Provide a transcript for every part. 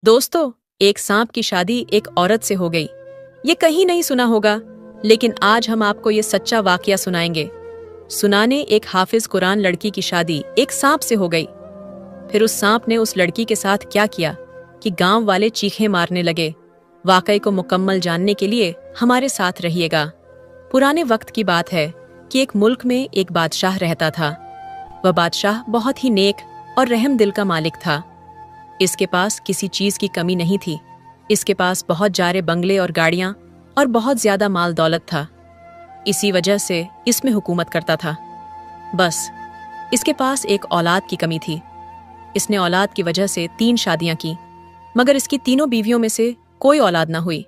दोस्तों, एक सांप की शादी एक औरत से हो गई। ये कहीं नहीं सुना होगा, लेकिन आज हम आपको ये सच्चा वाकया सुनाएंगे। सुनाने एक हाफिज कुरान लड़की की शादी एक सांप से हो गई। फिर उस सांप ने उस लड़की के साथ क्या किया कि गांव वाले चीखें मारने लगे। वाकये को मुकम्मल जानने के लिए हमारे साथ रहिएगा। पुराने वक्त की बात है कि एक मुल्क में एक बादशाह रहता था। वह बादशाह बहुत ही नेक और रहम दिल का मालिक था। इसके पास किसी चीज की कमी नहीं थी। इसके पास बहुत जारे बंगले और गाड़ियां और बहुत ज्यादा माल दौलत था। इसी वजह से इसमें हुकूमत करता था। बस इसके पास एक औलाद की कमी थी। इसने औलाद की वजह से 3 शादियां की, मगर इसकी तीनों बीवियों में से कोई औलाद ना हुई।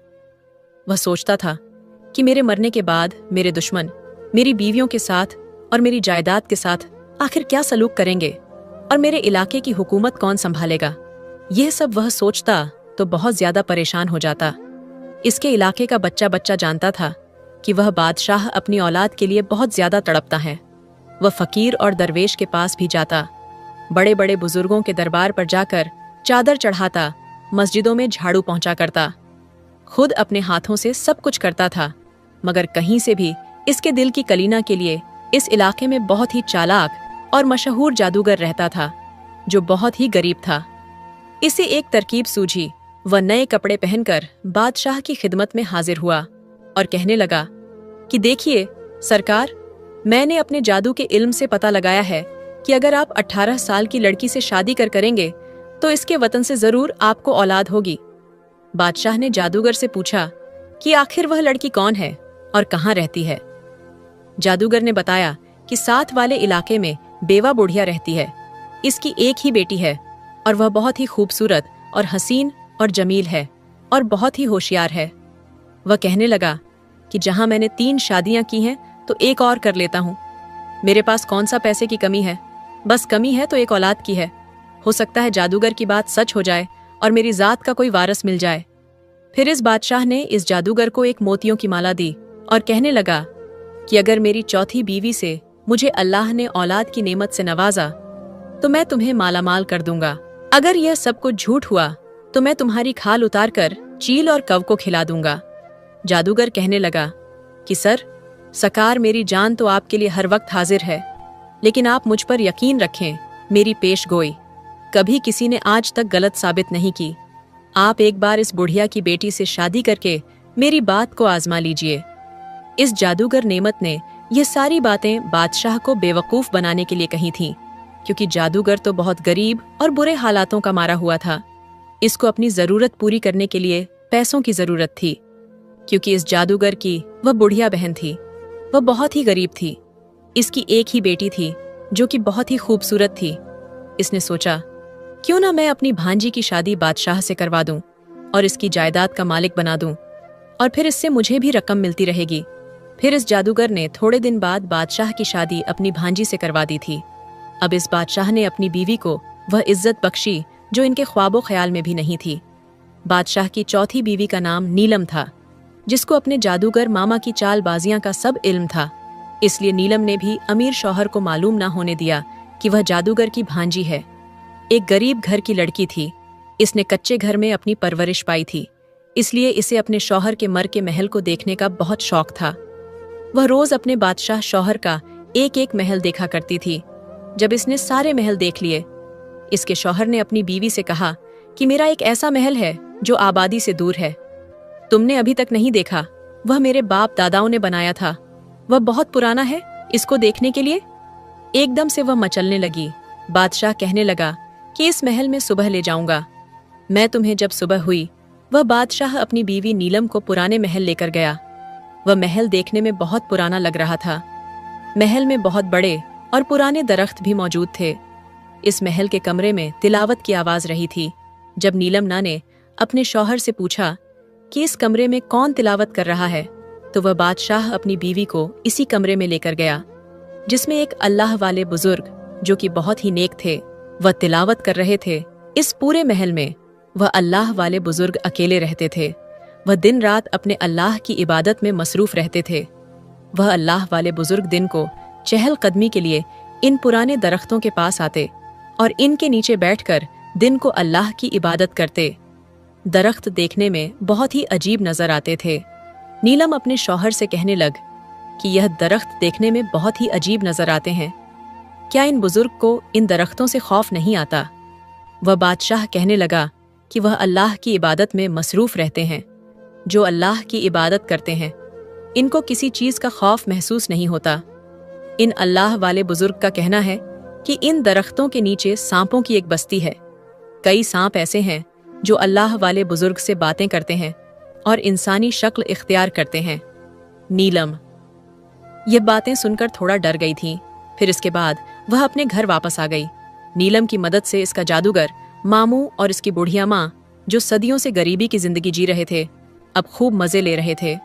वह सोचता था कि मेरे मरने के बाद मेरे दुश्मन मेरी बीवियों के साथ और मेरी जायदाद के साथ आखिर क्या सलूक करेंगे और मेरे इलाके की हुकूमत कौन संभालेगा। यह सब वह सोचता तो बहुत ज्यादा परेशान हो जाता। इसके इलाके का बच्चा बच्चा जानता था कि वह बादशाह अपनी औलाद के लिए बहुत ज्यादा तड़पता है। वह फकीर और दरवेश के पास भी जाता, बड़े बड़े बुजुर्गों के दरबार पर जाकर चादर चढ़ाता, मस्जिदों में झाड़ू पहुंचा करता, खुद अपने हाथों से सब कुछ करता था। मगर कहीं से भी इसके दिल की कलीना के लिए इस इलाके में बहुत ही चालाक और मशहूर जादूगर रहता था, जो बहुत ही गरीब था। इसे एक तरकीब सूझी। वह नए कपड़े पहनकर बादशाह की खिदमत में हाजिर हुआ और कहने लगा कि देखिए सरकार, मैंने अपने जादू के इल्म से पता लगाया है कि अगर आप 18 साल की लड़की से शादी करेंगे तो इसके वतन से जरूर आपको औलाद होगी। बादशाह ने जादूगर से पूछा कि आखिर वह लड़की कौन है और कहाँ रहती है। जादूगर ने बताया कि साथ वाले इलाके में बेवा बुढ़िया रहती है। इसकी एक ही बेटी है और वह बहुत ही खूबसूरत और हसीन और जमील है और बहुत ही होशियार है। वह कहने लगा कि जहां मैंने 3 शादियां की हैं तो एक और कर लेता हूं। मेरे पास कौन सा पैसे की कमी है, बस कमी है तो एक औलाद की है। हो सकता है जादूगर की बात सच हो जाए और मेरी जात का कोई वारिस मिल जाए। फिर इस बादशाह ने इस जादूगर को एक मोतियों की माला दी और कहने लगा कि अगर मेरी चौथी बीवी से मुझे अल्लाह ने औलाद की नेमत से नवाजा तो मैं तुम्हें मालामाल कर दूंगा। अगर यह सब कुछ झूठ हुआ तो मैं तुम्हारी खाल उतार कर चील और कव को खिला दूंगा। जादूगर कहने लगा कि सरकार, मेरी जान तो आपके लिए हर वक्त हाजिर है, लेकिन आप मुझ पर यकीन रखें, मेरी पेश गोई कभी किसी ने आज तक गलत साबित नहीं की। आप एक बार इस बुढ़िया की बेटी से शादी करके मेरी बात को आजमा लीजिए। इस जादूगर नेमत ने यह सारी बातें बादशाह को बेवकूफ बनाने के लिए कही थीं, क्योंकि जादूगर तो बहुत गरीब और बुरे हालातों का मारा हुआ था। इसको अपनी जरूरत पूरी करने के लिए पैसों की जरूरत थी, क्योंकि इस जादूगर की वह बुढ़िया बहन थी। वह बहुत ही गरीब थी। इसकी एक ही बेटी थी जो कि बहुत ही खूबसूरत थी। इसने सोचा क्यों ना मैं अपनी भांजी की शादी बादशाह से करवा दूं और इसकी जायदाद का मालिक बना दूं, और फिर इससे मुझे भी रकम मिलती रहेगी। फिर इस जादूगर ने थोड़े दिन बाद बादशाह की शादी अपनी भांजी से करवा दी थी। अब इस बादशाह ने अपनी बीवी को वह इज्जत बख्शी जो इनके ख्वाबो ख्याल में भी नहीं थी। बादशाह की चौथी बीवी का नाम नीलम था, जिसको अपने जादूगर मामा की चालबाजियां का सब इल्म था। इसलिए नीलम ने भी अमीर शौहर को मालूम ना होने दिया कि वह जादूगर की भांजी है। एक गरीब घर की लड़की थी। इसने कच्चे घर में अपनी परवरिश पाई थी, इसलिए इसे अपने शौहर के मर के महल को देखने का बहुत शौक था। वह रोज अपने बादशाह शौहर का एक एक महल देखा करती थी। जब इसने सारे महल देख लिए, इसके शौहर ने अपनी बीवी से कहा कि मेरा एक ऐसा महल है जो आबादी से दूर है। तुमने अभी तक नहीं देखा। वह मेरे बाप दादाओं ने बनाया था। वह बहुत पुराना है, इसको देखने के लिए। एकदम से वह मचलने लगी। बादशाह कहने लगा कि इस महल में सुबह ले जाऊंगा मैं तुम्हें। जब सुबह हुई, वह बादशाह अपनी बीवी नीलम को पुराने महल लेकर गया। वह महल देखने में बहुत पुराना लग रहा था। महल में बहुत बड़े और पुराने दरख्त भी मौजूद थे। इस महल के कमरे में तिलावत की आवाज रही थी। जब नीलम ने अपने शौहर से पूछा कि इस कमरे में कौन तिलावत कर रहा है, तो वह बादशाह अपनी बीवी को इसी कमरे में लेकर गया, जिसमें एक अल्लाह वाले बुजुर्ग जो कि बहुत ही नेक थे, वह तिलावत कर रहे थे। इस पूरे महल में वह अल्लाह वाले बुजुर्ग अकेले रहते थे। वह दिन रात अपने अल्लाह की इबादत में मसरूफ रहते थे। वह अल्लाह वाले बुजुर्ग दिन को चहल कदमी के लिए इन पुराने दरख्तों के पास आते और इनके नीचे बैठकर दिन को अल्लाह की इबादत करते। दरख्त देखने में बहुत ही अजीब नजर आते थे। नीलम अपने शौहर से कहने लग कि यह दरख्त देखने में बहुत ही अजीब नजर आते हैं, क्या इन बुजुर्ग को इन दरख्तों से खौफ नहीं आता? वह बादशाह कहने लगा कि वह अल्लाह की इबादत में मसरूफ रहते हैं। जो अल्लाह की इबादत करते हैं इनको किसी चीज़ का खौफ महसूस नहीं होता। इन अल्लाह वाले बुजुर्ग का कहना है कि इन दरख्तों के नीचे सांपों की एक बस्ती है। कई सांप ऐसे हैं जो अल्लाह वाले बुजुर्ग से बातें करते हैं और इंसानी शक्ल इख्तियार करते हैं। नीलम ये बातें सुनकर थोड़ा डर गई थी। फिर इसके बाद वह अपने घर वापस आ गई। नीलम की मदद से इसका जादूगर मामू और इसकी बुढ़िया माँ, जो सदियों से गरीबी की जिंदगी जी रहे थे, अब खूब मजे ले रहे थे।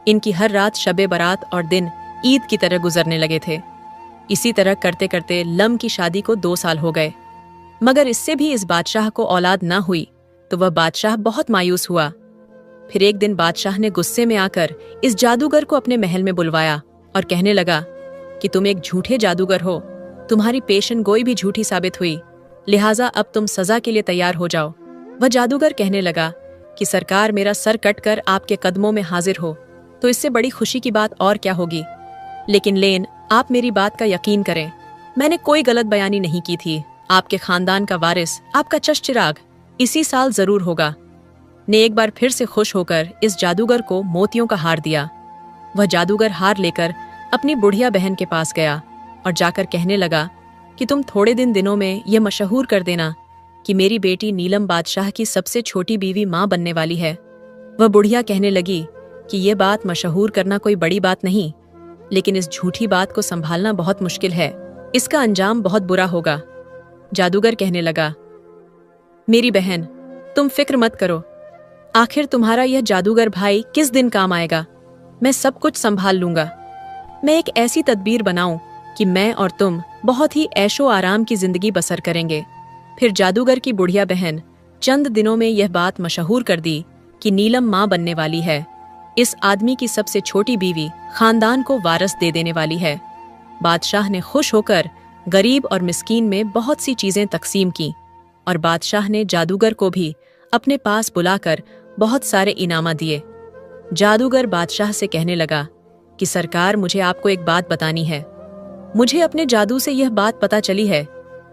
इनकी हर रात शबे बारात और दिन ईद की तरह गुजरने लगे थे। इसी तरह करते करते लम की शादी को 2 साल हो गए, मगर इससे भी इस बादशाह को औलाद ना हुई तो वह बादशाह बहुत मायूस हुआ। फिर एक दिन बादशाह ने गुस्से में आकर इस जादूगर को अपने महल में बुलवाया और कहने लगा कि तुम एक झूठे जादूगर हो, तुम्हारी पेशन गोई भी झूठी साबित हुई, लिहाजा अब तुम सजा के लिए तैयार हो जाओ। वह जादूगर कहने लगा कि सरकार मेरा सर कट कर आपके कदमों में हाजिर हो तो इससे बड़ी खुशी की बात और क्या होगी। लेकिन लेन, आप मेरी बात का यकीन करें, मैंने कोई गलत बयानी नहीं की थी। आपके खानदान का वारिस, आपका चश्चिराग इसी साल जरूर होगा। ने एक बार फिर से खुश होकर इस जादूगर को मोतियों का हार दिया। वह जादूगर हार लेकर अपनी बुढ़िया बहन के पास गया और जाकर कहने लगा कि तुम थोड़े दिनों में यह मशहूर कर देना कि मेरी बेटी नीलम बादशाह की सबसे छोटी बीवी माँ बनने वाली है। वह बुढ़िया कहने लगी कि यह बात मशहूर करना कोई बड़ी बात नहीं, लेकिन इस झूठी बात को संभालना बहुत मुश्किल है, इसका अंजाम बहुत बुरा होगा। जादूगर कहने लगा, मेरी बहन तुम फिक्र मत करो, आखिर तुम्हारा यह जादूगर भाई किस दिन काम आएगा, मैं सब कुछ संभाल लूंगा। मैं एक ऐसी तदबीर बनाऊं कि मैं और तुम बहुत ही ऐशो आराम की जिंदगी बसर करेंगे। फिर जादूगर की बुढ़िया बहन चंद दिनों में यह बात मशहूर कर दी कि नीलम माँ बनने वाली है। इस आदमी की सबसे छोटी बीवी खानदान को वारस दे देने वाली है। बादशाह ने खुश होकर गरीब और मिस्कीन में बहुत सी चीजें तकसीम की और बादशाह ने जादूगर को भी अपने पास बुलाकर बहुत सारे इनामा दिए। जादूगर बादशाह से कहने लगा कि सरकार, मुझे आपको एक बात बतानी है। मुझे अपने जादू से यह बात पता चली है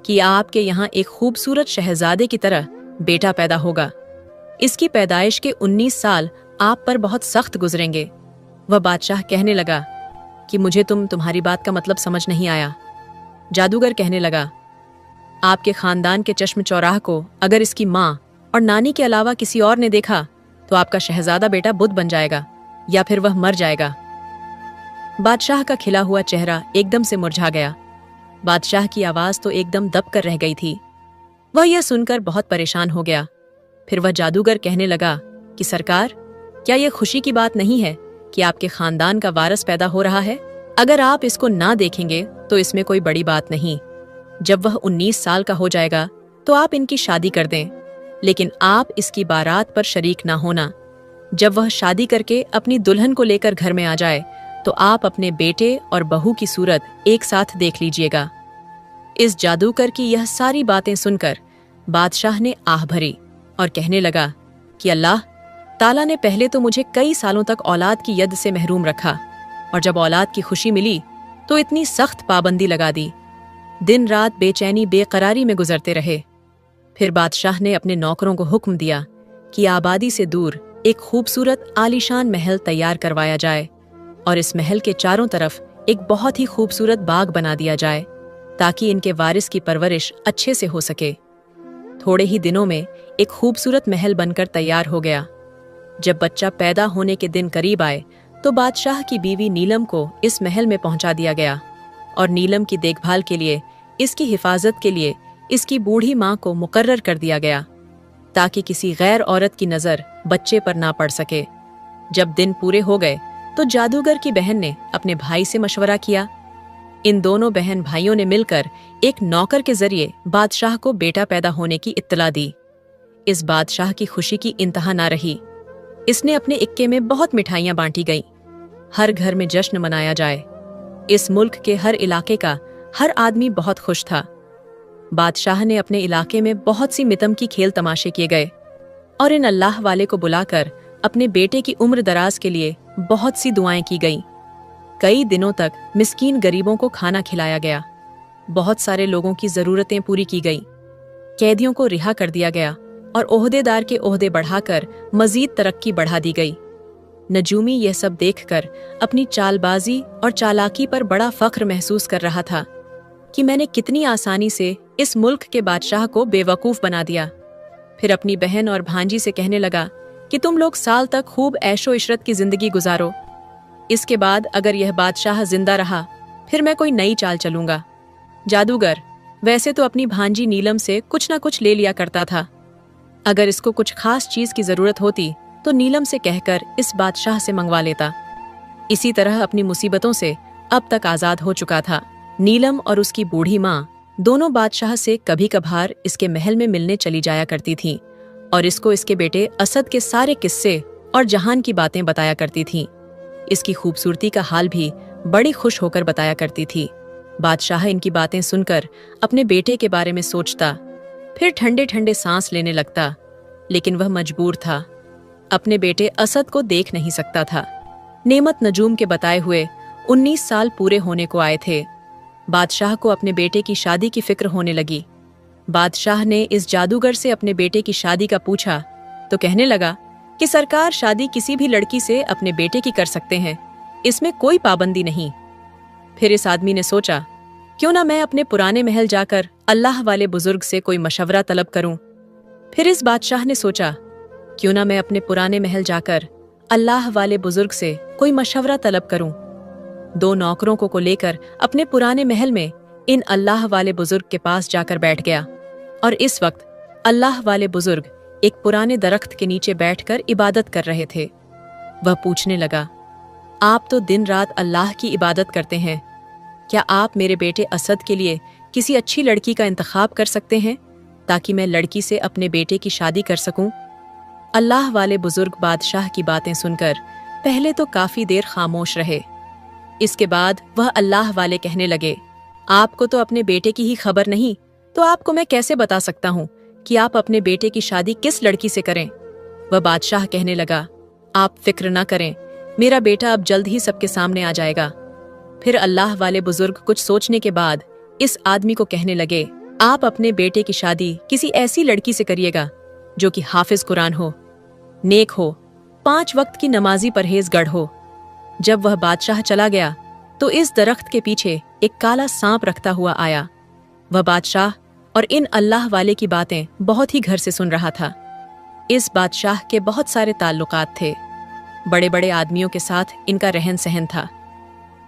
कि आपके यहाँ एक खूबसूरत शहजादे की तरह बेटा पैदा होगा। इसकी पैदाइश के 19 साल आप पर बहुत सख्त गुजरेंगे। वह बादशाह कहने लगा कि मुझे तुम्हारी बात का मतलब समझ नहीं आया। जादूगर कहने लगा, आपके खानदान के चश्म चौराह को अगर इसकी माँ और नानी के अलावा किसी और ने देखा तो आपका शहजादा बेटा बुद्ध बन जाएगा या फिर वह मर जाएगा। बादशाह का खिला हुआ चेहरा एकदम से मुरझा गया। बादशाह की आवाज तो एकदम दब कर रह गई थी। वह यह सुनकर बहुत परेशान हो गया। फिर वह जादूगर कहने लगा कि सरकार, क्या यह खुशी की बात नहीं है कि आपके खानदान का वारिस पैदा हो रहा है? अगर आप इसको ना देखेंगे तो इसमें कोई बड़ी बात नहीं। जब वह 19 साल का हो जाएगा तो आप इनकी शादी कर दें, लेकिन आप इसकी बारात पर शरीक ना होना। जब वह शादी करके अपनी दुल्हन को लेकर घर में आ जाए तो आप अपने बेटे और बहू की सूरत एक साथ देख लीजिएगा। इस जादूगर की यह सारी बातें सुनकर बादशाह ने आह भरी और कहने लगा कि अल्लाह ताला ने पहले तो मुझे कई सालों तक औलाद की यद से महरूम रखा, और जब औलाद की खुशी मिली तो इतनी सख्त पाबंदी लगा दी। दिन रात बेचैनी बेकरारी में गुजरते रहे। फिर बादशाह ने अपने नौकरों को हुक्म दिया कि आबादी से दूर एक खूबसूरत आलीशान महल तैयार करवाया जाए और इस महल के चारों तरफ एक बहुत ही खूबसूरत बाग बना दिया जाए ताकि इनके वारिस की परवरिश अच्छे से हो सके। थोड़े ही दिनों में एक खूबसूरत महल बनकर तैयार हो गया। जब बच्चा पैदा होने के दिन करीब आए तो बादशाह की बीवी नीलम को इस महल में पहुंचा दिया गया और नीलम की देखभाल के लिए, इसकी हिफाजत के लिए इसकी बूढ़ी माँ को मुकर्रर कर दिया गया ताकि किसी गैर औरत की नजर बच्चे पर ना पड़ सके। जब दिन पूरे हो गए तो जादूगर की बहन ने अपने भाई से मशवरा किया। इन दोनों बहन भाइयों ने मिलकर एक नौकर के जरिए बादशाह को बेटा पैदा होने की इत्तला दी। इस बादशाह की खुशी की इंतहा ना रही। इसने अपने इक्के में बहुत मिठाइयां बांटी गईं। हर घर में जश्न मनाया जाए। इस मुल्क के हर इलाके का हर आदमी बहुत खुश था। बादशाह ने अपने इलाके में बहुत सी मितम की खेल तमाशे किए गए। और इन अल्लाह वाले को बुलाकर अपने बेटे की उम्र दराज के लिए बहुत सी दुआएं की गईं। कई दिनों तक मिस्कीन गरीबों को खाना खिलाया गया। बहुत सारे लोगों की जरूरतें पूरी की गईं। कैदियों को रिहा कर दिया गया और ओहदेदार के ओहदे बढ़ाकर मजीद तरक्की बढ़ा दी गई। नजूमी यह सब देखकर अपनी चालबाजी और चालाकी पर बड़ा फख्र महसूस कर रहा था कि मैंने कितनी आसानी से इस मुल्क के बादशाह को बेवकूफ बना दिया। फिर अपनी बहन और भांजी से कहने लगा कि तुम लोग साल तक खूब ऐशो इशरत की जिंदगी गुजारो। इसके बाद अगर यह बादशाह जिंदा रहा फिर मैं कोई नई चाल चलूंगा। जादूगर वैसे तो अपनी भांजी नीलम से कुछ ना कुछ ले लिया करता था। अगर इसको कुछ खास चीज की जरूरत होती तो नीलम से कहकर इस बादशाह से मंगवा लेता। इसी तरह अपनी मुसीबतों से अब तक आजाद हो चुका था। नीलम और उसकी बूढ़ी माँ दोनों बादशाह से कभी कभार इसके महल में मिलने चली जाया करती थीं और इसको इसके बेटे असद के सारे किस्से और जहान की बातें बताया करती थीं। इसकी खूबसूरती का हाल भी बड़ी खुश होकर बताया करती थी। बादशाह इनकी बातें सुनकर अपने बेटे के बारे में सोचता, फिर ठंडे ठंडे सांस लेने लगता, लेकिन वह मजबूर था। अपने बेटे असद को देख नहीं सकता था। नेमत नजूम के बताए हुए 19 साल पूरे होने को आए थे। बादशाह को अपने बेटे की शादी की फिक्र होने लगी। बादशाह ने इस जादूगर से अपने बेटे की शादी का पूछा तो कहने लगा कि सरकार शादी किसी भी लड़की से अपने बेटे की कर सकते हैं, इसमें कोई पाबंदी नहीं। फिर इस आदमी ने सोचा, क्यों ना मैं अपने पुराने महल जाकर अल्लाह वाले बुजुर्ग से कोई मशवरा तलब करूं। फिर इस बादशाह ने सोचा, क्यों ना मैं अपने पुराने महल जाकर अल्लाह वाले बुजुर्ग से कोई मशवरा तलब करूं। 2 नौकरों को लेकर अपने पुराने महल में इन अल्लाह वाले बुजुर्ग के पास जाकर बैठ गया और इस वक्त अल्लाह वाले बुजुर्ग एक पुराने दरख्त के नीचे बैठकर इबादत कर रहे थे। वह पूछने लगा, आप तो दिन रात अल्लाह की इबादत करते हैं, क्या आप मेरे बेटे असद के लिए किसी अच्छी लड़की का इंतखाब कर सकते हैं ताकि मैं लड़की से अपने बेटे की शादी कर सकूं? अल्लाह वाले बुजुर्ग बादशाह की बातें सुनकर पहले तो काफी देर खामोश रहे। इसके बाद वह अल्लाह वाले कहने लगे, आपको तो अपने बेटे की ही खबर नहीं, तो आपको मैं कैसे बता सकता हूँ कि आप अपने बेटे की शादी किस लड़की से करें। वह बादशाह कहने लगा, आप फिक्र न करें, मेरा बेटा अब जल्द ही सबके सामने आ जाएगा। फिर अल्लाह वाले बुजुर्ग कुछ सोचने के बाद इस आदमी को कहने लगे, आप अपने बेटे की शादी किसी ऐसी लड़की से करिएगा जो कि हाफिज कुरान हो, नेक हो, 5 वक्त की नमाजी परहेजगढ़ हो। जब वह बादशाह चला गया तो इस दरख्त के पीछे एक काला सांप रखता हुआ आया। वह बादशाह और इन अल्लाह वाले की बातें बहुत ही घर से सुन रहा था। इस बादशाह के बहुत सारे ताल्लुकात थे, बड़े बड़े आदमियों के साथ इनका रहन सहन था,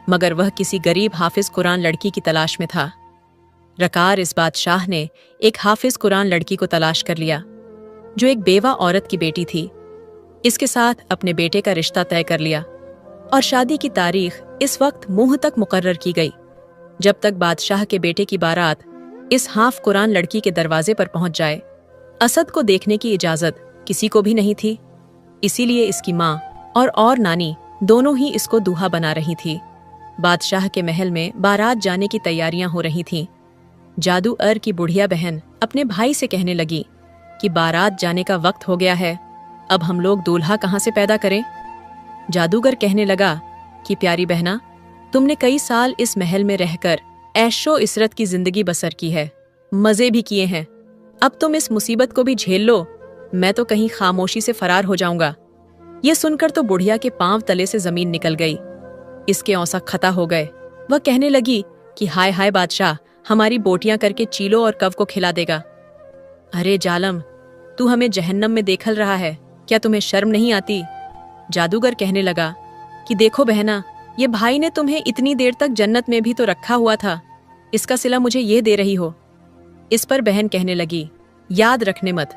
मगर वह किसी गरीब हाफिज कुरान लड़की की तलाश में था। रकार इस बादशाह ने एक हाफिज कुरान लड़की को तलाश कर लिया जो एक बेवा औरत की बेटी थी। इसके साथ अपने बेटे का रिश्ता तय कर लिया और शादी की तारीख इस वक्त मुंह तक मुकर्रर की गई। जब तक बादशाह के बेटे की बारात इस हाफ कुरान लड़की के दरवाजे पर पहुंच जाए, असद को देखने की इजाजत किसी को भी नहीं थी। इसीलिए इसकी माँ और नानी दोनों ही इसको दूल्हा बना रही थी। बादशाह के महल में बारात जाने की तैयारियां हो रही थीं। जादूगर की बुढ़िया बहन अपने भाई से कहने लगी कि बारात जाने का वक्त हो गया है, अब हम लोग दूल्हा कहाँ से पैदा करें। जादूगर कहने लगा कि प्यारी बहना, तुमने कई साल इस महल में रहकर ऐशो इशरत की जिंदगी बसर की है, मजे भी किए हैं, अब तुम इस मुसीबत को भी झेल लो, मैं तो कहीं खामोशी से फरार हो जाऊंगा। ये सुनकर तो बुढ़िया के पांव तले से जमीन निकल गई, इसके औंसा खता हो गए। वह कहने लगी कि हाय हाय बादशाह, हमारी बोटियां करके चीलो और कव को खिला देगा। अरे जालम, तू हमें जहन्नम में देखल रहा है, क्या तुम्हें शर्म नहीं आती? जादूगर कहने लगा कि देखो बहना, ये भाई ने तुम्हें इतनी देर तक जन्नत में भी तो रखा हुआ था, इसका सिला मुझे ये दे रही हो। इस पर बहन कहने लगी, याद रखने मत,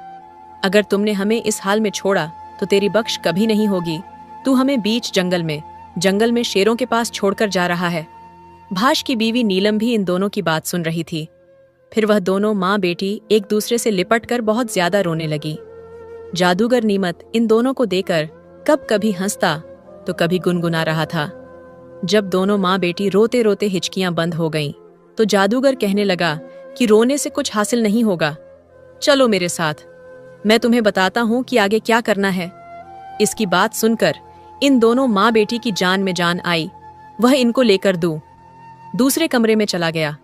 अगर तुमने हमें इस हाल में छोड़ा तो तेरी बख्श कभी नहीं होगी। तू हमें बीच जंगल में शेरों के पास छोड़कर जा रहा है। भाश की बीवी नीलम भी इन दोनों की बात सुन रही थी। फिर वह दोनों माँ बेटी एक दूसरे से लिपट कर बहुत ज्यादा रोने लगी। जादूगर नीमत इन दोनों को देकर कब कभी हंसता तो कभी गुनगुना रहा था। जब दोनों माँ बेटी रोते रोते हिचकियां बंद हो गईं, तो जादूगर कहने लगा कि रोने से कुछ हासिल नहीं होगा, चलो मेरे साथ। मैं तुम्हें बताता हूँ कि आगे क्या करना है। इसकी बात सुनकर इन दोनों माँ बेटी की जान में जान आई। वह इनको लेकर दूसरे कमरे में चला गया।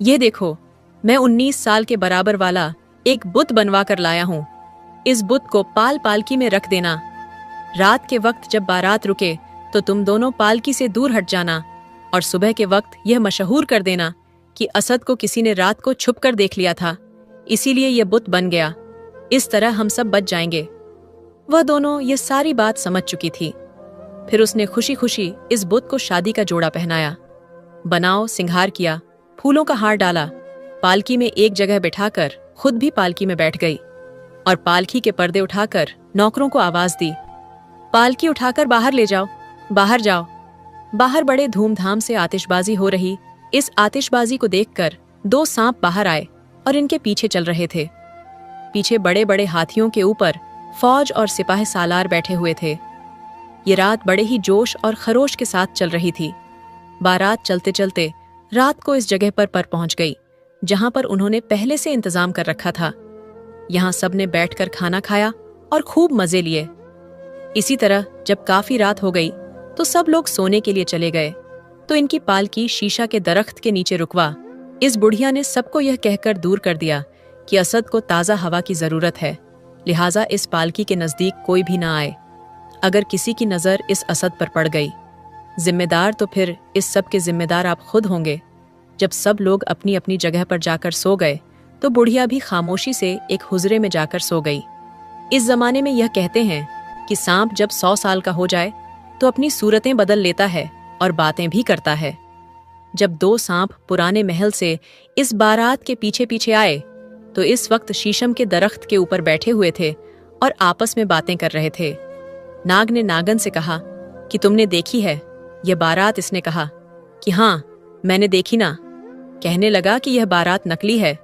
ये देखो, मैं 19 साल के बराबर वाला एक बुत बनवा कर लाया हूँ। इस बुत को पालकी में रख देना। रात के वक्त जब बारात रुके तो तुम दोनों पालकी से दूर हट जाना और सुबह के वक्त यह मशहूर कर देना कि असद को किसी ने रात को छुप कर देख लिया था, इसीलिए यह बुत बन गया। इस तरह हम सब बच जाएंगे। वह दोनों ये सारी बात समझ चुकी थी। फिर उसने खुशी खुशी इस बुत को शादी का जोड़ा पहनाया, बनाओ सिंगार किया, फूलों का हार डाला, पालकी में एक जगह बिठाकर खुद भी पालकी में बैठ गई और पालकी के पर्दे उठाकर नौकरों को आवाज दी, पालकी उठाकर बाहर ले जाओ, बाहर जाओ। बाहर बड़े धूमधाम से आतिशबाजी हो रही। इस आतिशबाजी को देखकर 2 सांप बाहर आए और इनके पीछे चल रहे थे। पीछे बड़े बड़े हाथियों के ऊपर फौज और सिपाही सालार बैठे हुए थे। ये रात बड़े ही जोश और खरोश के साथ चल रही थी। बारात चलते चलते रात को इस जगह पर पहुंच गई जहां पर उन्होंने पहले से इंतजाम कर रखा था। यहां सबने बैठकर खाना खाया और खूब मजे लिए। इसी तरह जब काफी रात हो गई तो सब लोग सोने के लिए चले गए तो इनकी पालकी शीशा के दरख्त के नीचे रुकवा। इस बुढ़िया ने सबको यह कहकर दूर कर दिया कि असद को ताज़ा हवा की जरूरत है, लिहाजा इस पालकी के नजदीक कोई भी ना आए। अगर किसी की नजर इस असद पर पड़ गई, जिम्मेदार तो फिर इस सब के जिम्मेदार आप खुद होंगे। जब सब लोग अपनी अपनी जगह पर जाकर सो गए तो बुढ़िया भी खामोशी से एक हुजरे में जाकर सो गई। इस जमाने में यह कहते हैं कि सांप जब 100 साल का हो जाए तो अपनी सूरतें बदल लेता है और बातें भी करता है। जब 2 सांप पुराने महल से इस बारात के पीछे पीछे आए तो इस वक्त शीशम के दरख्त के ऊपर बैठे हुए थे और आपस में बातें कर रहे थे। नाग ने नागन से कहा कि तुमने देखी है यह बारात? इसने कहा कि हाँ, मैंने देखी ना। कहने लगा कि यह बारात नकली है।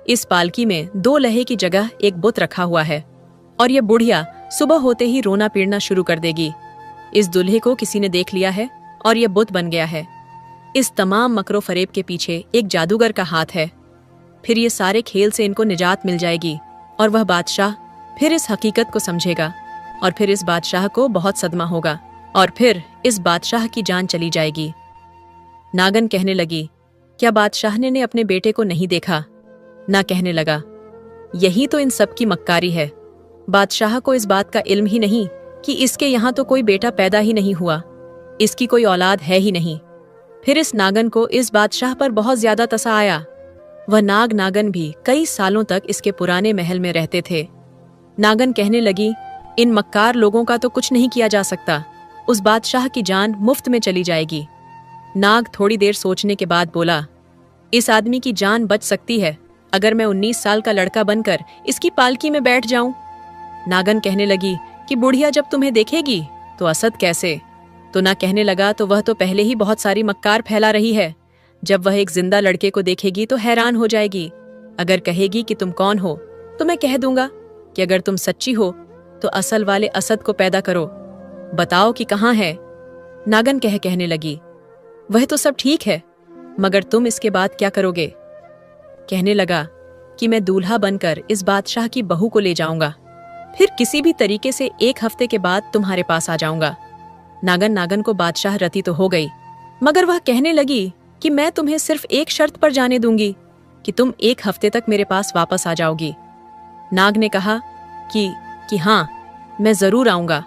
इस पालकी में 2 लहे की जगह एक बुत रखा हुआ है और यह बुढ़िया सुबह होते ही रोना पीटना शुरू कर देगी। इस दूल्हे को किसी ने देख लिया है और यह बुत बन गया है। इस तमाम मकरो फरेब के पीछे एक जादूगर का हाथ है। फिर ये सारे खेल से इनको निजात मिल जाएगी और वह बादशाह फिर इस हकीकत को समझेगा और फिर इस बादशाह को बहुत सदमा होगा और फिर इस बादशाह की जान चली जाएगी। नागन कहने लगी, क्या बादशाह ने अपने बेटे को नहीं देखा? ना कहने लगा, यही तो इन सब की मक्कारी है। बादशाह को इस बात का इल्म ही नहीं कि इसके यहाँ तो कोई बेटा पैदा ही नहीं हुआ, इसकी कोई औलाद है ही नहीं। फिर इस नागन को इस बादशाह पर बहुत ज्यादा तसा आया। वह नागन भी कई सालों तक इसके पुराने महल में रहते थे। नागन कहने लगी, इन मक्कार लोगों का तो कुछ नहीं किया जा सकता, उस बादशाह की जान मुफ्त में चली जाएगी। नाग थोड़ी देर सोचने के बाद बोला, इस आदमी की जान बच सकती है अगर मैं 19 साल का लड़का बनकर इसकी पालकी में बैठ जाऊं। नागन कहने लगी कि बुढ़िया जब तुम्हें देखेगी तो असद कैसे? तो ना कहने लगा, तो वह तो पहले ही बहुत सारी मक्कार फैला रही है। जब वह एक जिंदा लड़के को देखेगी तो हैरान हो जाएगी। अगर कहेगी कि तुम कौन हो तो मैं कह दूंगा कि अगर तुम सच्ची हो तो असल वाले असद को पैदा करो, बताओ कि कहाँ है। नागन कहने लगी, वह तो सब ठीक है, मगर तुम इसके बाद क्या करोगे? कहने लगा कि मैं दूल्हा बनकर इस बादशाह की बहू को ले जाऊंगा, फिर किसी भी तरीके से 1 हफ्ते के बाद तुम्हारे पास आ जाऊंगा। नागन को बादशाह रती तो हो गई, मगर वह कहने लगी कि मैं तुम्हें सिर्फ एक शर्त पर जाने दूंगी कि तुम 1 हफ्ते तक मेरे पास वापस आ जाओगी। नाग ने कहा कि हाँ, मैं जरूर आऊंगा।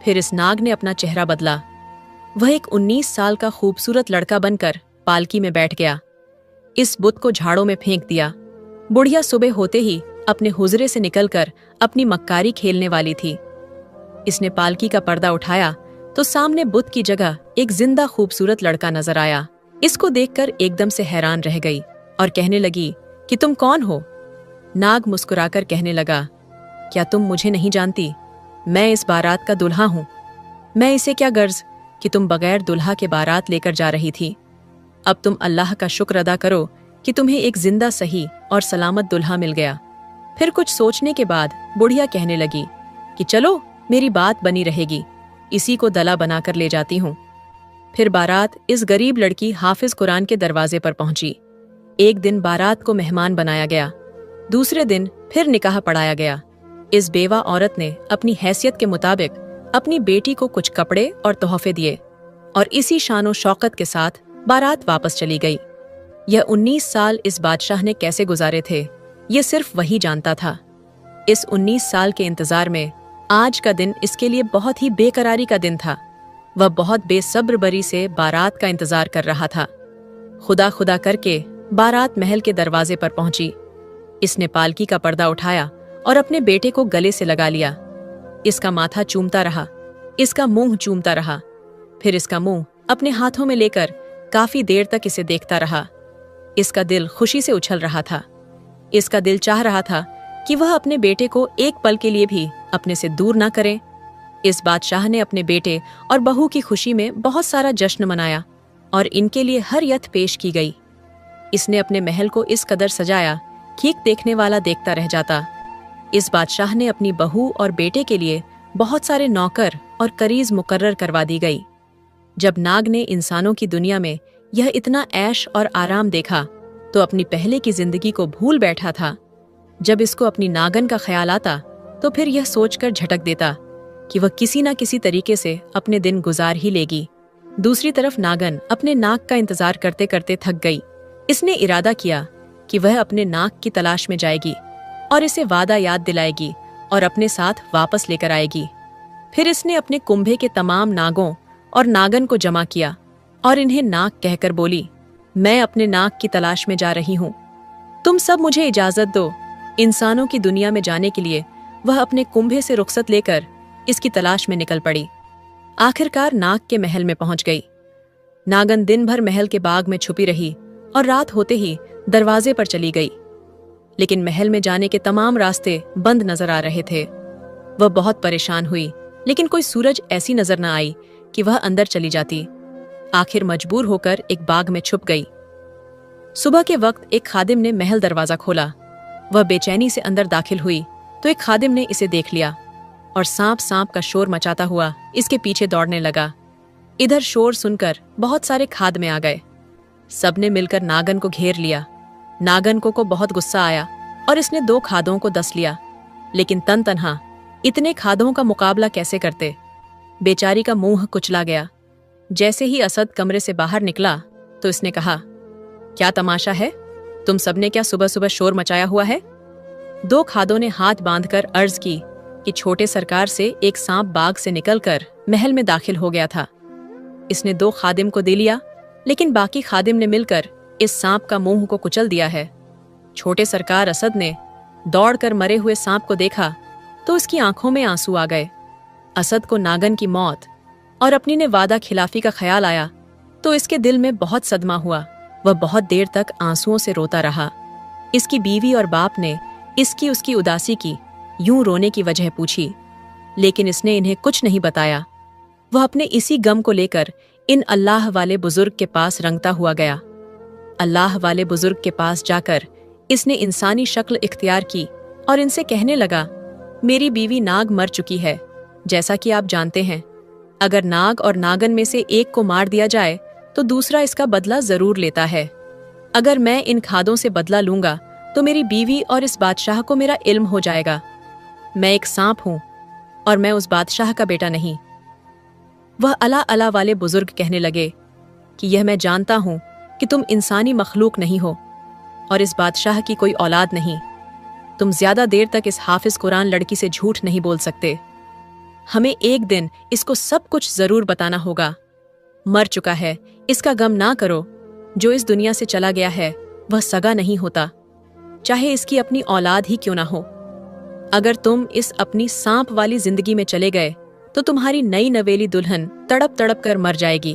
फिर इस नाग ने अपना चेहरा बदला। वह एक 19 साल का खूबसूरत लड़का बनकर पालकी में बैठ गया। इस बुत को झाड़ों में फेंक दिया। बुढ़िया सुबह होते ही अपने हुजरे से निकलकर अपनी मक्कारी खेलने वाली थी। इसने पालकी का पर्दा उठाया तो सामने बुत की जगह एक जिंदा खूबसूरत लड़का नजर आया। इसको देखकर एकदम से हैरान रह गई और कहने लगी कि तुम कौन हो? नाग मुस्कुराकर कहने लगा, क्या तुम मुझे नहीं जानती? मैं इस बारात का दुल्हा हूं। मैं इसे क्या गर्ज कि तुम बगैर दुल्हा के बारात लेकर जा रही थी। अब तुम अल्लाह का शुक्र अदा करो कि तुम्हें एक जिंदा सही और सलामत दुल्हा मिल गया। फिर कुछ सोचने के बाद बुढ़िया कहने लगी कि चलो, मेरी बात बनी रहेगी, इसी को दला बनाकर ले जाती हूँ। फिर बारात इस गरीब लड़की हाफिज कुरान के दरवाजे पर पहुंची। एक दिन बारात को मेहमान बनाया गया, दूसरे दिन फिर निकाह पढ़ाया गया। इस बेवा औरत ने अपनी हैसियत के मुताबिक अपनी बेटी को कुछ कपड़े और तोहफे दिए और इसी शानो शौकत के साथ बारात वापस चली गई। यह 19 साल इस बादशाह ने कैसे गुजारे थे, ये सिर्फ वही जानता था। इस 19 साल के इंतजार में आज का दिन इसके लिए बहुत ही बेकरारी का दिन था। वह बहुत बेसब्र बरी से बारात का इंतजार कर रहा था। खुदा खुदा करके बारात महल के दरवाजे पर पहुंची। इसने पालकी का पर्दा उठाया और अपने बेटे को गले से लगा लिया। इसका माथा चूमता रहा, इसका मुंह चूमता रहा, फिर इसका मुंह अपने हाथों में लेकर काफी देर तक इसे देखता रहा। इसका दिल खुशी से उछल रहा था। इसका दिल चाह रहा था कि वह अपने बेटे को एक पल के लिए भी अपने से दूर ना करे। इस बादशाह ने अपने बेटे और बहू की खुशी में बहुत सारा जश्न मनाया और इनके लिए हर यत पेश की गई। इसने अपने महल को इस कदर सजाया कि एक देखने वाला देखता रह जाता। इस बादशाह ने अपनी बहू और बेटे के लिए बहुत सारे नौकर और करीज मुकर्रर करवा दी गई। जब नाग ने इंसानों की दुनिया में यह इतना ऐश और आराम देखा तो अपनी पहले की जिंदगी को भूल बैठा था। जब इसको अपनी नागन का ख्याल आता तो फिर यह सोचकर झटक देता कि वह किसी न किसी तरीके से अपने दिन गुजार ही लेगी। दूसरी तरफ नागन अपने नाक का इंतजार करते करते थक गई। इसने इरादा किया कि वह अपने नाक की तलाश में जाएगी और इसे वादा याद दिलाएगी और अपने साथ वापस लेकर आएगी। फिर इसने अपने कुंभे के तमाम नागों और नागन को जमा किया और इन्हें नाक कहकर बोली, मैं अपने नाक की तलाश में जा रही हूँ, तुम सब मुझे इजाजत दो। इंसानों की दुनिया में जाने के लिए वह अपने कुंभे से रुखसत लेकर इसकी तलाश में निकल पड़ी। आखिरकार नाग के महल में पहुंच गई। नागन दिन भर महल के बाग में छुपी रही और रात होते ही दरवाजे पर चली गई, लेकिन महल में जाने के तमाम रास्ते बंद नजर आ रहे थे। वह बहुत परेशान हुई, लेकिन कोई सूरज ऐसी नजर न आई कि वह अंदर चली जाती। आखिर मजबूर होकर एक बाग में छुप गई। सुबह के वक्त एक खादिम ने महल दरवाजा खोला। वह बेचैनी से अंदर दाखिल हुई तो एक खादिम ने इसे देख लिया और सांप सांप का शोर मचाता हुआ इसके पीछे दौड़ने लगा। इधर शोर सुनकर बहुत सारे खादमे आ गए। सबने मिलकर नागन को घेर लिया। नागन को बहुत गुस्सा आया और इसने 2 खादों को दस लिया, लेकिन तन तन्हा इतने खादों का मुकाबला कैसे करते। बेचारी का मुंह कुचला गया। जैसे ही असद कमरे से बाहर निकला तो इसने कहा, क्या तमाशा है, तुम सबने क्या सुबह सुबह शोर मचाया हुआ है। 2 खादों ने हाथ बांधकर अर्ज की कि छोटे सरकार से एक सांप बाग से निकलकर महल में दाखिल हो गया था। इसने 2 खादिम को दे लिया, लेकिन बाकी खादिम ने मिलकर इस सांप का मुंह को कुचल दिया है। छोटे सरकार असद ने दौड़कर मरे हुए सांप को देखा तो उसकी आंखों में आंसू आ गए। असद को नागन की मौत और अपनी ने वादा खिलाफी का ख्याल आया तो इसके दिल में बहुत सदमा हुआ। वह बहुत देर तक आंसुओं से रोता रहा। इसकी बीवी और बाप ने इसकी उसकी उदासी की यूं रोने की वजह पूछी, लेकिन इसने इन्हें कुछ नहीं बताया। वह अपने इसी गम को लेकर इन अल्लाह वाले बुजुर्ग के पास रंगता हुआ गया। अल्लाह वाले बुजुर्ग के पास जाकर इसने इंसानी शक्ल इख्तियार की और इनसे कहने लगा, मेरी बीवी नाग मर चुकी है। जैसा कि आप जानते हैं, अगर नाग और नागन में से एक को मार दिया जाए तो दूसरा इसका बदला जरूर लेता है। अगर मैं इन खादों से बदला लूंगा तो मेरी बीवी और इस बादशाह को मेरा इल्म हो जाएगा। मैं एक सांप हूं और मैं उस बादशाह का बेटा नहीं। वह अला अला वाले बुजुर्ग कहने लगे कि यह मैं जानता हूं कि तुम इंसानी मखलूक नहीं हो और इस बादशाह की कोई औलाद नहीं। तुम ज्यादा देर तक इस हाफिज कुरान लड़की से झूठ नहीं बोल सकते। हमें एक दिन इसको सब कुछ जरूर बताना होगा। मर चुका है, इसका गम ना करो। जो इस दुनिया से चला गया है वह सगा नहीं होता, चाहे इसकी अपनी औलाद ही क्यों ना हो। अगर तुम इस अपनी सांप वाली जिंदगी में चले गए तो तुम्हारी नई नवेली दुल्हन तड़प तड़प कर मर जाएगी,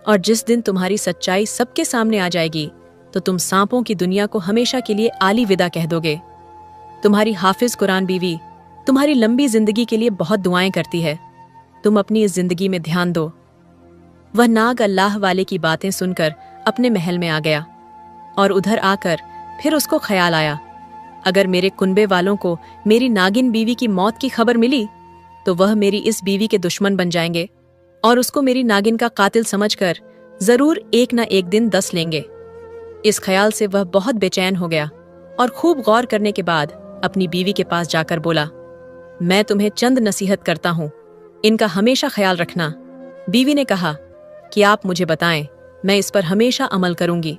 और जिस दिन तुम्हारी सच्चाई सबके सामने आ जाएगी तो तुम सांपों की दुनिया को हमेशा के लिए आली विदा कह दोगे। तुम्हारी हाफिज कुरान बीवी तुम्हारी लंबी जिंदगी के लिए बहुत दुआएं करती है। तुम अपनी इस जिंदगी में ध्यान दो। वह नाग अल्लाह वाले की बातें सुनकर अपने महल में आ गया और उधर आकर फिर उसको ख्याल आया, अगर मेरे कुनबे वालों को मेरी नागिन बीवी की मौत की खबर मिली तो वह मेरी इस बीवी के दुश्मन बन जाएंगे और उसको मेरी नागिन का कातिल समझकर जरूर एक न एक दिन दस लेंगे। इस ख्याल से वह बहुत बेचैन हो गया और खूब गौर करने के बाद अपनी बीवी के पास जाकर बोला, मैं तुम्हें चंद नसीहत करता हूँ, इनका हमेशा ख्याल रखना। बीवी ने कहा कि आप मुझे बताएं, मैं इस पर हमेशा अमल करूंगी।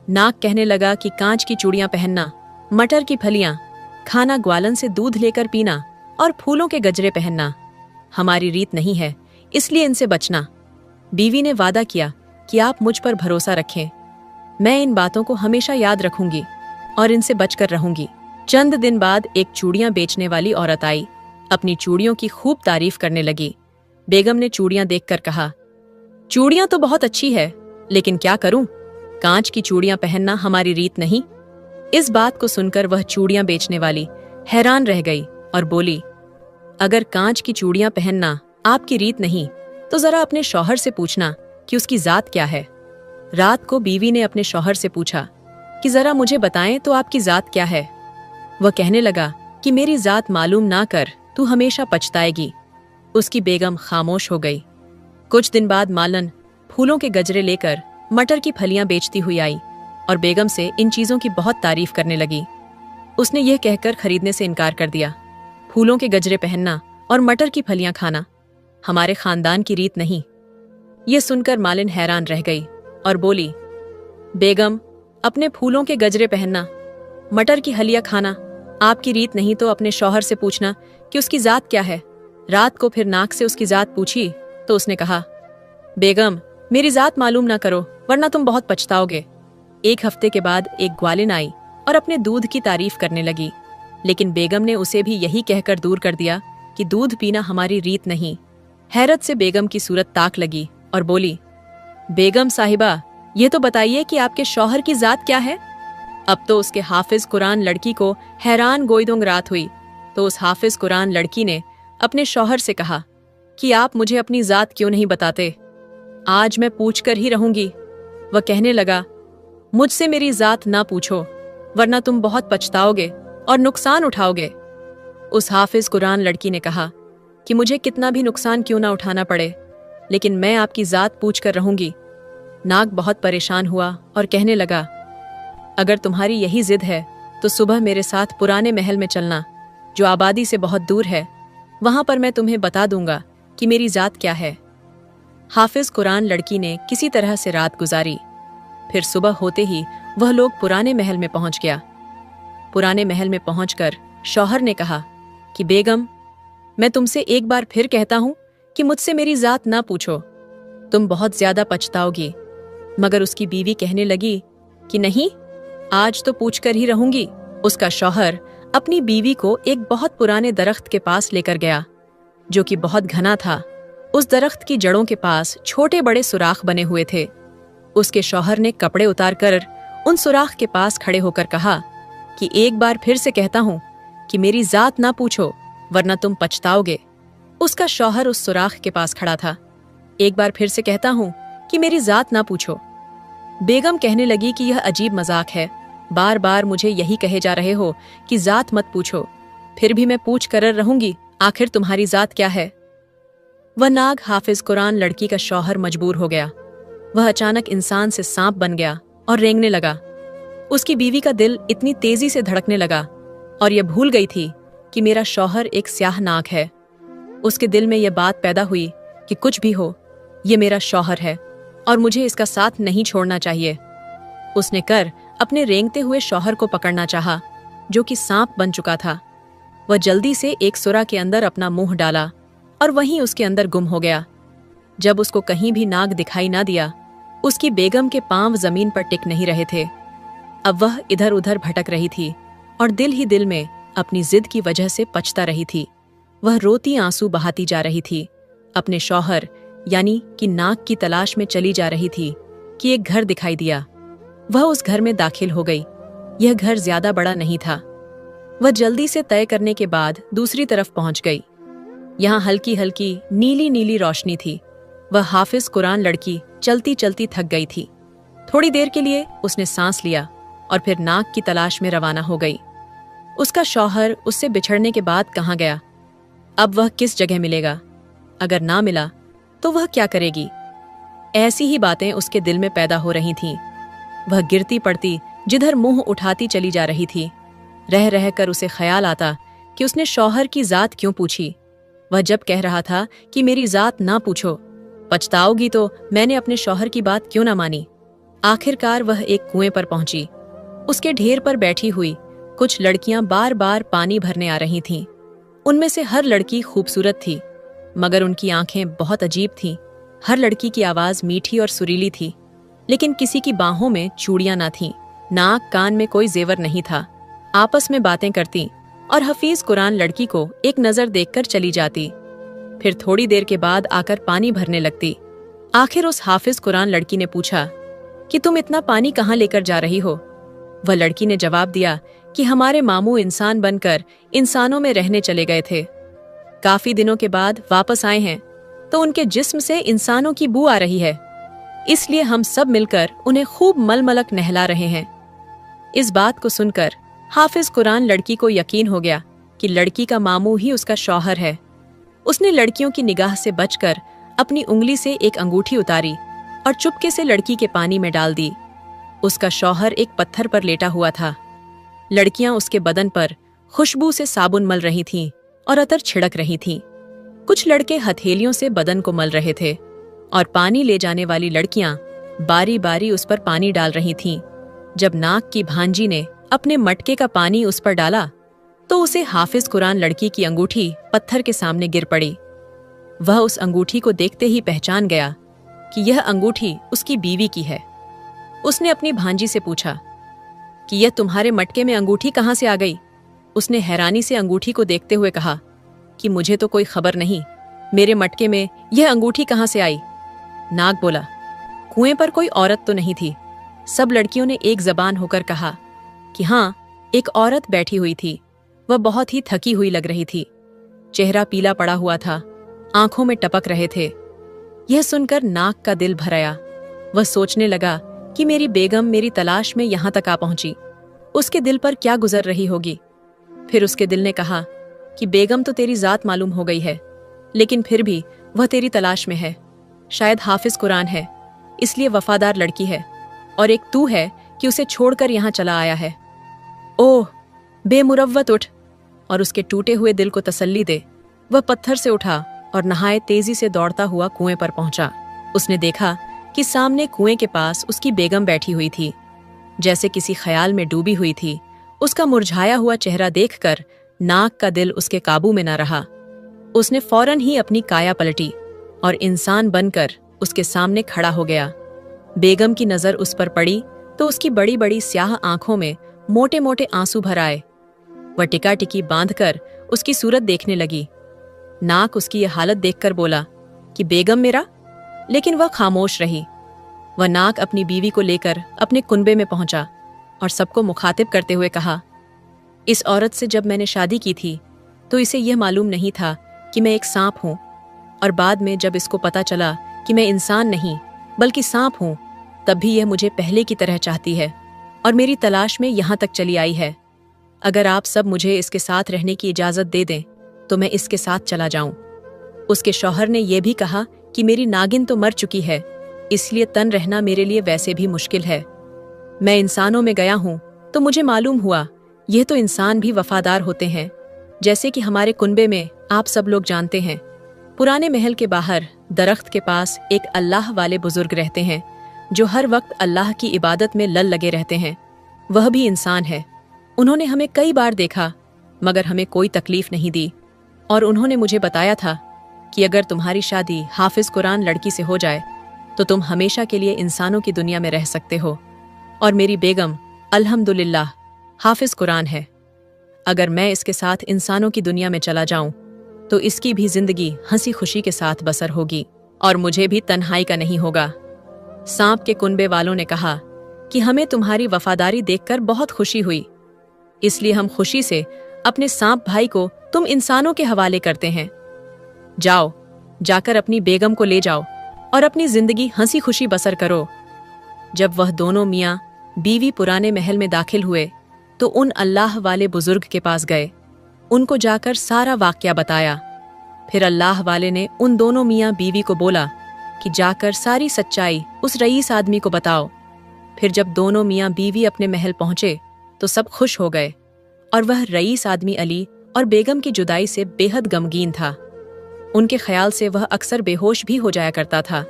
नाग कहने लगा कि कांच की चूड़ियां पहनना, मटर की फलियां खाना, ग्वालन से दूध लेकर पीना और फूलों के गजरे पहनना हमारी रीत नहीं है, इसलिए इनसे बचना। बीवी ने वादा किया कि आप मुझ पर भरोसा रखें, मैं इन बातों को हमेशा याद रखूंगी और इनसे बचकर रहूंगी। चंद दिन बाद एक चूड़ियां बेचने वाली औरत आई, अपनी चूड़ियों की खूब तारीफ करने लगी। बेगम ने चूड़ियां देखकर कहा, चूड़ियां तो बहुत अच्छी है, लेकिन क्या करूं, कांच की चूड़ियां पहनना हमारी रीत नहीं। इस बात को सुनकर वह चूड़ियां बेचने वाली हैरान रह गई और बोली, अगर कांच की चूड़ियां पहनना आपकी रीत नहीं तो जरा अपने शौहर से पूछना कि उसकी जात क्या है। रात को बीवी ने अपने शौहर से पूछा कि जरा मुझे बताएं तो आपकी जात क्या है। वह कहने लगा कि मेरी जात मालूम ना कर, तू हमेशा पछताएगी। उसकी बेगम खामोश हो गई। कुछ दिन बाद मालन फूलों के गजरे लेकर मटर की फलियां बेचती हुई आई और बेगम से इन चीजों की बहुत तारीफ करने लगी। उसने यह कहकर खरीदने से इनकार कर दिया, फूलों के गजरे पहनना और मटर की फलियां खाना हमारे खानदान की रीत नहीं। यह सुनकर मालिन हैरान रह गई और बोली, बेगम, अपने फूलों के गजरे पहनना, मटर की हलिया खाना आपकी रीत नहीं तो अपने शौहर से पूछना कि उसकी जात क्या है। रात को फिर नाक से उसकी जात पूछी तो उसने कहा, बेगम, मेरी जात मालूम ना करो वरना तुम बहुत पछताओगे। एक हफ्ते के बाद एक ग्वालिन आई और अपने दूध की तारीफ करने लगी, लेकिन बेगम ने उसे भी यही कहकर दूर कर दिया कि दूध पीना हमारी रीत नहीं। हैरत से बेगम की सूरत ताक लगी और बोली, बेगम साहिबा, ये तो बताइए कि आपके शौहर की जात क्या है। अब तो उसके हाफिज कुरान लड़की को हैरान गोईदोंग रात हुई तो उस हाफिज कुरान लड़की ने अपने शौहर से कहा कि आप मुझे अपनी जात क्यों नहीं बताते, आज मैं पूछकर ही रहूंगी। वह कहने लगा, मुझसे मेरी जात ना पूछो वरना तुम बहुत पछताओगे और नुकसान उठाओगे। उस हाफिज कुरान लड़की ने कहा कि मुझे कितना भी नुकसान क्यों ना उठाना पड़े, लेकिन मैं आपकी जात पूछ कर रहूंगी। नाग बहुत परेशान हुआ और कहने लगा, अगर तुम्हारी यही जिद है तो सुबह मेरे साथ पुराने महल में चलना, जो आबादी से बहुत दूर है। वहां पर मैं तुम्हें बता दूंगा कि मेरी जात क्या है। हाफिज कुरान लड़की ने किसी तरह से रात गुजारी। फिर सुबह होते ही वह लोग पुराने महल में पहुंच गया। पुराने महल में पहुंचकर शौहर ने कहा कि बेगम, मैं तुमसे एक बार फिर कहता हूं कि मुझसे मेरी जात ना पूछो, तुम बहुत ज्यादा पछताओगी। मगर उसकी बीवी कहने लगी कि नहीं, आज तो पूछकर ही रहूंगी। उसका शौहर अपनी बीवी को एक बहुत पुराने दरख्त के पास लेकर गया, जो कि बहुत घना था। उस दरख्त की जड़ों के पास छोटे बड़े सुराख बने हुए थे। उसके शौहर ने कपड़े उतारकर उन सुराख के पास खड़े होकर कहा कि एक बार फिर से कहता हूं कि मेरी जात ना पूछो वरना तुम पछताओगे। उसका शौहर उस सुराख के पास खड़ा था। एक बार फिर से कहता हूं कि मेरी जात ना पूछो। बेगम कहने लगी कि यह अजीब मजाक है, बार बार मुझे यही कहे जा रहे हो कि जात मत पूछो, फिर भी मैं पूछ कर रहूंगी, आखिर तुम्हारी जात क्या है। वह नाग हाफिज कुरान लड़की का शौहर मजबूर हो गया। वह अचानक इंसान से सांप बन गया और रेंगने लगा। उसकी बीवी का दिल इतनी तेजी से धड़कने लगा और यह भूल गई थी कि मेरा शौहर एक स्याह नाग है। उसके दिल में यह बात पैदा हुई कि कुछ भी हो, ये मेरा शौहर है और मुझे इसका साथ नहीं छोड़ना चाहिए। उसने कर अपने रेंगते हुए शौहर को पकड़ना चाहा, जो कि सांप बन चुका था। वह जल्दी से एक सुरा के अंदर अपना मुंह डाला और वहीं उसके अंदर गुम हो गया। जब उसको कहीं भी नाग दिखाई ना दिया, उसकी बेगम के पांव जमीन पर टिक नहीं रहे थे। अब वह इधर उधर भटक रही थी और दिल ही दिल में अपनी जिद की वजह से पछता रही थी। वह रोती आंसू बहाती जा रही थी। अपने शौहर यानी कि नाग की तलाश में चली जा रही थी कि एक घर दिखाई दिया। वह उस घर में दाखिल हो गई। यह घर ज्यादा बड़ा नहीं था। वह जल्दी से तय करने के बाद दूसरी तरफ पहुंच गई। यहाँ हल्की हल्की नीली नीली रोशनी थी। वह हाफिज कुरान लड़की चलती चलती थक गई थी। थोड़ी देर के लिए उसने सांस लिया और फिर नाग की तलाश में रवाना हो गई। उसका शौहर उससे बिछड़ने के बाद कहाँ गया? अब वह किस जगह मिलेगा? अगर ना मिला तो वह क्या करेगी? ऐसी ही बातें उसके दिल में पैदा हो रही थीं। वह गिरती पड़ती जिधर मुंह उठाती चली जा रही थी। रह रह कर उसे ख्याल आता कि उसने शौहर की जात क्यों पूछी। वह जब कह रहा था कि मेरी जात ना पूछो, पछताओगी तो मैंने अपने शौहर की बात क्यों ना मानी। आखिरकार वह एक कुएं पर पहुंची। उसके ढेर पर बैठी हुई कुछ लड़कियां बार बार पानी भरने आ रही थीं। उनमें से हर लड़की खूबसूरत थी, मगर उनकी आंखें बहुत अजीब थीं। हर लड़की की आवाज मीठी और सुरीली थी, लेकिन किसी की बाहों में चूड़ियां ना थीं, नाक कान में कोई जेवर नहीं था। आपस में बातें करती और हफीज कुरान लड़की को एक नजर देखकर चली जाती, फिर थोड़ी देर के बाद आकर पानी भरने लगती। आखिर उस हाफिज कुरान लड़की ने पूछा कि तुम इतना पानी कहाँ लेकर जा रही हो। वह लड़की ने जवाब दिया कि हमारे मामू इंसान बनकर इंसानों में रहने चले गए थे, काफी दिनों के बाद वापस आए हैं तो उनके जिस्म से इंसानों की बू आ रही है, इसलिए हम सब मिलकर उन्हें खूब मलमलक नहला रहे हैं। इस बात को सुनकर हाफिज कुरान लड़की को यकीन हो गया कि लड़की का मामू ही उसका शौहर है। उसने लड़कियों की निगाह से बचकर अपनी उंगली से एक अंगूठी उतारी और चुपके से लड़की के पानी में डाल दी। उसका शौहर एक पत्थर पर लेटा हुआ था। लड़कियां उसके बदन पर खुशबू से साबुन मल रही थीं और अतर छिड़क रही थीं। कुछ लड़के हथेलियों से बदन को मल रहे थे और पानी ले जाने वाली लड़कियां बारी बारी उस पर पानी डाल रही थीं। जब नाक की भांजी ने अपने मटके का पानी उस पर डाला तो उसे हाफिज कुरान लड़की की अंगूठी पत्थर के सामने गिर पड़ी। वह उस अंगूठी को देखते ही पहचान गया कि यह अंगूठी उसकी बीवी की है। उसने अपनी भांजी से पूछा कि यह तुम्हारे मटके में अंगूठी कहाँ से आ गई। उसने हैरानी से अंगूठी को देखते हुए कहा कि मुझे तो कोई खबर नहीं, मेरे मटके में यह अंगूठी कहाँ से आई। नाग बोला, कुएं पर कोई औरत तो नहीं थी। सब लड़कियों ने एक जबान होकर कहा कि हाँ, एक औरत बैठी हुई थी। वह बहुत ही थकी हुई लग रही थी, चेहरा पीला पड़ा हुआ था, आंखों में टपक रहे थे। यह सुनकर नाग का दिल भर आया। वह सोचने लगा कि मेरी बेगम मेरी तलाश में यहां तक आ पहुंची, उसके दिल पर क्या गुजर रही होगी। फिर उसके दिल ने कहा कि बेगम तो तेरी जात मालूम हो गई है, लेकिन फिर भी वह तेरी तलाश में है। शायद हाफिज कुरान है, इसलिए वफादार लड़की है, और एक तू है कि उसे छोड़कर यहां चला आया है। ओह बेमुरव्वत, उठ और उसके टूटे हुए दिल को तसल्ली दे। वह पत्थर से उठा और नहाए तेजी से दौड़ता हुआ कुएं पर पहुंचा। उसने देखा कि सामने कुएं के पास उसकी बेगम बैठी हुई थी, जैसे किसी ख्याल में डूबी हुई थी। उसका मुरझाया हुआ चेहरा देखकर नाग का दिल उसके काबू में न रहा। उसने फौरन ही अपनी काया पलटी और इंसान बनकर उसके सामने खड़ा हो गया। बेगम की नजर उस पर पड़ी तो उसकी बड़ी बड़ी स्याह आंखों में मोटे मोटे आंसू भर आए। वह टिका टिकी बांधकर उसकी सूरत देखने लगी। नाक उसकी यह हालत देखकर बोला कि बेगम मेरा, लेकिन वह खामोश रही। वह नाक अपनी बीवी को लेकर अपने कुनबे में पहुंचा और सबको मुखातिब करते हुए कहा, इस औरत से जब मैंने शादी की थी तो इसे यह मालूम नहीं था कि मैं एक सांप हूं, और बाद में जब इसको पता चला कि मैं इंसान नहीं बल्कि सांप हूं, तब भी यह मुझे पहले की तरह चाहती है और मेरी तलाश में यहां तक चली आई है। अगर आप सब मुझे इसके साथ रहने की इजाजत दे दें तो मैं इसके साथ चला जाऊं। उसके शौहर ने यह भी कहा कि मेरी नागिन तो मर चुकी है, इसलिए तन रहना मेरे लिए वैसे भी मुश्किल है। मैं इंसानों में गया हूं तो मुझे मालूम हुआ यह तो इंसान भी वफादार होते हैं, जैसे कि हमारे कुनबे में आप सब लोग जानते हैं। पुराने महल के बाहर दरख्त के पास एक अल्लाह वाले बुजुर्ग रहते हैं जो हर वक्त अल्लाह की इबादत में लल लगे रहते हैं। वह भी इंसान है। उन्होंने हमें कई बार देखा मगर हमें कोई तकलीफ नहीं दी, और उन्होंने मुझे बताया था कि अगर तुम्हारी शादी हाफिज कुरान लड़की से हो जाए तो तुम हमेशा के लिए इंसानों की दुनिया में रह सकते हो, और मेरी बेगम अल्हम्दुलिल्लाह हाफिज कुरान है। अगर मैं इसके साथ इंसानों की दुनिया में चला जाऊं तो इसकी भी जिंदगी हंसी खुशी के साथ बसर होगी और मुझे भी तन्हाई का नहीं होगा। सांप के कुनबे वालों ने कहा कि हमें तुम्हारी वफादारी देखकर बहुत खुशी हुई, इसलिए हम खुशी से अपने सांप भाई को तुम इंसानों के हवाले करते हैं। जाओ, जाकर अपनी बेगम को ले जाओ और अपनी जिंदगी हंसी खुशी बसर करो। जब वह दोनों मियाँ बीवी पुराने महल में दाखिल हुए तो उन अल्लाह वाले बुजुर्ग के पास गए, उनको जाकर सारा वाकया बताया। फिर अल्लाह वाले ने उन दोनों मियाँ बीवी को बोला कि जाकर सारी सच्चाई उस रईस आदमी को बताओ। फिर जब दोनों मियाँ बीवी अपने महल पहुंचे तो सब खुश हो गए, और वह रईस आदमी अली और बेगम की जुदाई से बेहद गमगीन था। उनके ख्याल से वह अक्सर बेहोश भी हो जाया करता था।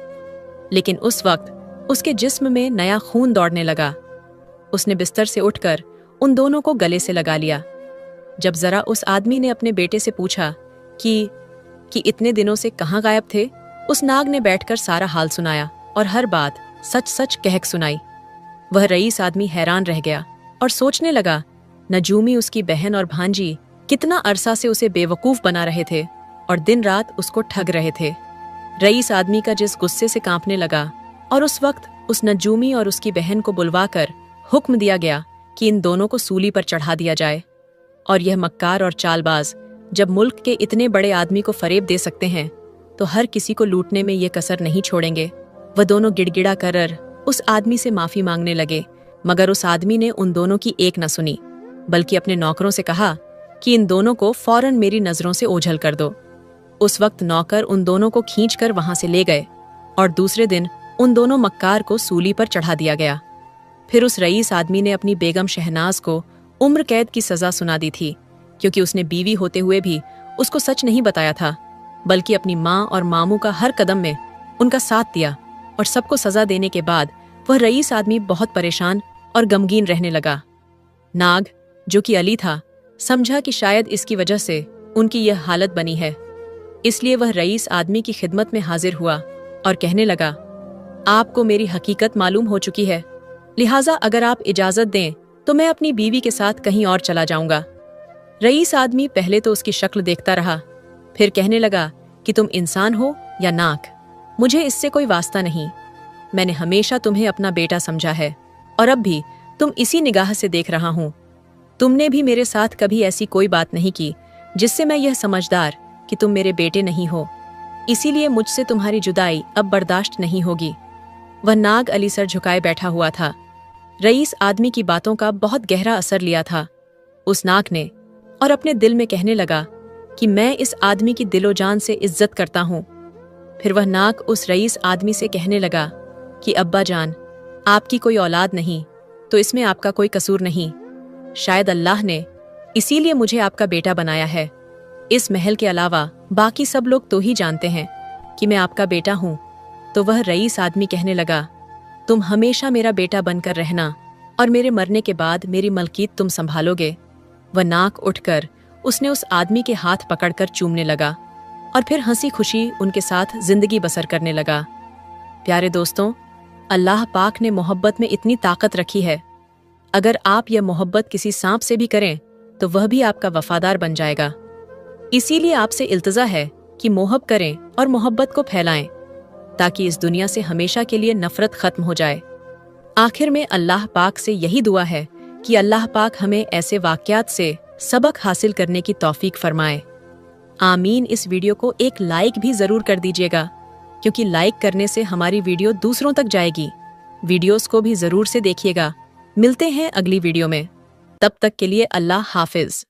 लेकिन उस वक्त उसके जिस्म में नया खून दौड़ने लगा। उसने बिस्तर से उठकर उन दोनों को गले से लगा लिया। जब जरा उस आदमी ने अपने बेटे से पूछा कि इतने दिनों से कहाँ गायब थे, उस नाग ने बैठकर सारा हाल सुनाया और हर बात सच सच कहक सुनाई। वह रईस आदमी हैरान रह गया और सोचने लगा, नजूमी उसकी बहन और भांजी कितना अरसा से उसे बेवकूफ बना रहे थे और दिन रात उसको ठग रहे थे। रईस आदमी का जिस गुस्से से कांपने लगा, और उस वक्त उस नजूमी और उसकी बहन को बुलवाकर हुक्म दिया गया कि इन दोनों को सूली पर चढ़ा दिया जाए। और यह मक्कार और चालबाज जब मुल्क के इतने बड़े आदमी को फरेब दे सकते हैं तो हर किसी को लूटने में ये कसर नहीं छोड़ेंगे। वह दोनों गिड़गिड़ा कर उस आदमी से माफी मांगने लगे, मगर उस आदमी ने उन दोनों की एक न सुनी, बल्कि अपने नौकरों से कहा कि इन दोनों को फौरन मेरी नजरों से ओझल कर दो। उस वक्त नौकर उन दोनों को खींचकर वहां से ले गए और दूसरे दिन उन दोनों मक्कार को सूली पर चढ़ा दिया गया। फिर उस रईस आदमी ने अपनी बेगम शहनाज को उम्र कैद की सजा सुना दी थी, क्योंकि उसने बीवी होते हुए भी उसको सच नहीं बताया था, बल्कि अपनी माँ और मामू का हर कदम में उनका साथ दिया। और सबको सजा देने के बाद वह रईस आदमी बहुत परेशान और गमगीन रहने लगा। नाग, जो कि अली था, समझा कि शायद इसकी वजह से उनकी यह हालत बनी है, इसलिए वह रईस आदमी की खिदमत में हाजिर हुआ और कहने लगा, आपको मेरी हकीकत मालूम हो चुकी है, लिहाजा अगर आप इजाजत दें तो मैं अपनी बीवी के साथ कहीं और चला जाऊंगा। रईस आदमी पहले तो उसकी शक्ल देखता रहा, फिर कहने लगा कि तुम इंसान हो या नाक, मुझे इससे कोई वास्ता नहीं। मैंने हमेशा तुम्हें अपना बेटा समझा है और अब भी तुम इसी निगाह से देख रहा हूं। तुमने भी मेरे साथ कभी ऐसी कोई बात नहीं की जिससे मैं यह समझदार कि तुम मेरे बेटे नहीं हो, इसीलिए मुझसे तुम्हारी जुदाई अब बर्दाश्त नहीं होगी। वह नाग अली सर झुकाए बैठा हुआ था। रईस आदमी की बातों का बहुत गहरा असर लिया था उस नाग ने, और अपने दिल में कहने लगा कि मैं इस आदमी की दिलो जान से इज्जत करता हूँ। फिर वह नाग उस रईस आदमी से कहने लगा कि अब्बा जान, आपकी कोई औलाद नहीं तो इसमें आपका कोई कसूर नहीं। शायद अल्लाह ने इसीलिए मुझे आपका बेटा बनाया है। इस महल के अलावा बाकी सब लोग तो ही जानते हैं कि मैं आपका बेटा हूँ। तो वह रईस आदमी कहने लगा, तुम हमेशा मेरा बेटा बनकर रहना और मेरे मरने के बाद मेरी मलकीत तुम संभालोगे। वह नाक उठकर उसने उस आदमी के हाथ पकड़कर चूमने लगा और फिर हंसी खुशी उनके साथ जिंदगी बसर करने लगा। प्यारे दोस्तों, अल्लाह पाक ने मोहब्बत में इतनी ताकत रखी है, अगर आप यह मोहब्बत किसी सांप से भी करें तो वह भी आपका वफादार बन जाएगा। इसीलिए आपसे इल्तजा है कि मोहब्बत करें और मोहब्बत को फैलाएं, ताकि इस दुनिया से हमेशा के लिए नफरत खत्म हो जाए। आखिर में अल्लाह पाक से यही दुआ है कि अल्लाह पाक हमें ऐसे वाक़यात से सबक हासिल करने की तौफीक फरमाए। आमीन। इस वीडियो को एक लाइक भी जरूर कर दीजिएगा, क्योंकि लाइक करने से हमारी वीडियो दूसरों तक जाएगी। वीडियोस को भी जरूर से देखिएगा। मिलते हैं अगली वीडियो में, तब तक के लिए अल्लाह हाफिज।